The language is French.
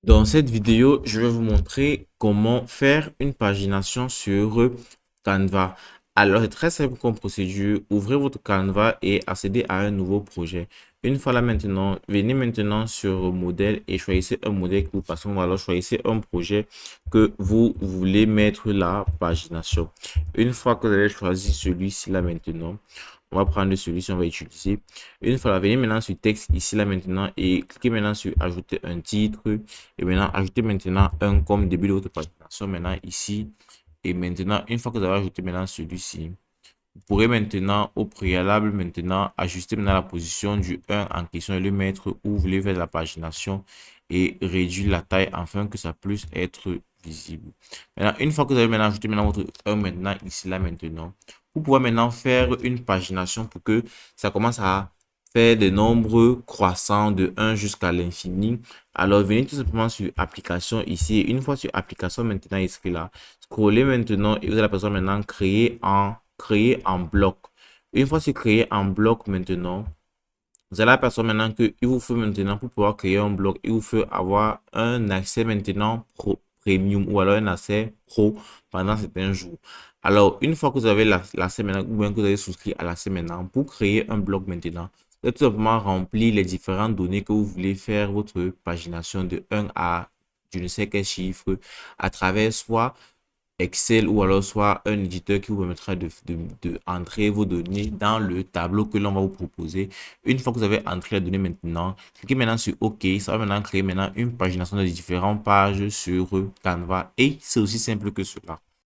Dans cette vidéo, je vais vous montrer comment faire une pagination sur Canva. Alors, c'est très simple comme procédure. Ouvrez votre Canva et accédez à un nouveau projet. Une fois là maintenant, venez maintenant sur modèle et choisissez un modèle que vous passez. Alors, choisissez un projet que vous voulez mettre la pagination. Une fois que vous avez choisi celui-ci là maintenant, on va prendre celui-ci, on va utiliser. Une fois là, venez maintenant sur texte ici là maintenant et cliquez maintenant sur ajouter un titre. Et maintenant, ajoutez maintenant un comme début de votre présentation maintenant ici. Et maintenant, une fois que vous avez ajouté maintenant celui-ci, vous pourrez maintenant au préalable maintenant ajuster maintenant la position du 1 en question et le mettre où vous voulez faire la pagination et réduire la taille afin que ça puisse être visible. Maintenant, une fois que vous avez maintenant ajouté maintenant votre 1 maintenant ici là maintenant, vous pouvez maintenant faire une pagination pour que ça commence à faire des nombres croissants de 1 jusqu'à l'infini. Alors, venez tout simplement sur application ici. Une fois sur application maintenant ici là, scrollez maintenant et vous allez la personne maintenant créer en bloc. Une fois c'est créé en bloc maintenant, vous allez apercevoir maintenant qu'il vous faut maintenant pour pouvoir créer un bloc, il vous faut avoir un accès maintenant premium ou alors un accès pro pendant certains jours. Alors, une fois que vous avez l'accès maintenant, ou bien que vous avez souscrit à l'accès maintenant, pour créer un bloc maintenant, vous allez tout simplement remplir les différentes données que vous voulez faire votre pagination de 1 à je ne sais quel chiffre à travers soit Excel ou alors soit un éditeur qui vous permettra de entrer vos données dans le tableau que l'on va vous proposer. Une fois que vous avez entré les données maintenant, cliquez maintenant sur OK. Ça va maintenant créer maintenant une pagination de différentes pages sur Canva et c'est aussi simple que cela.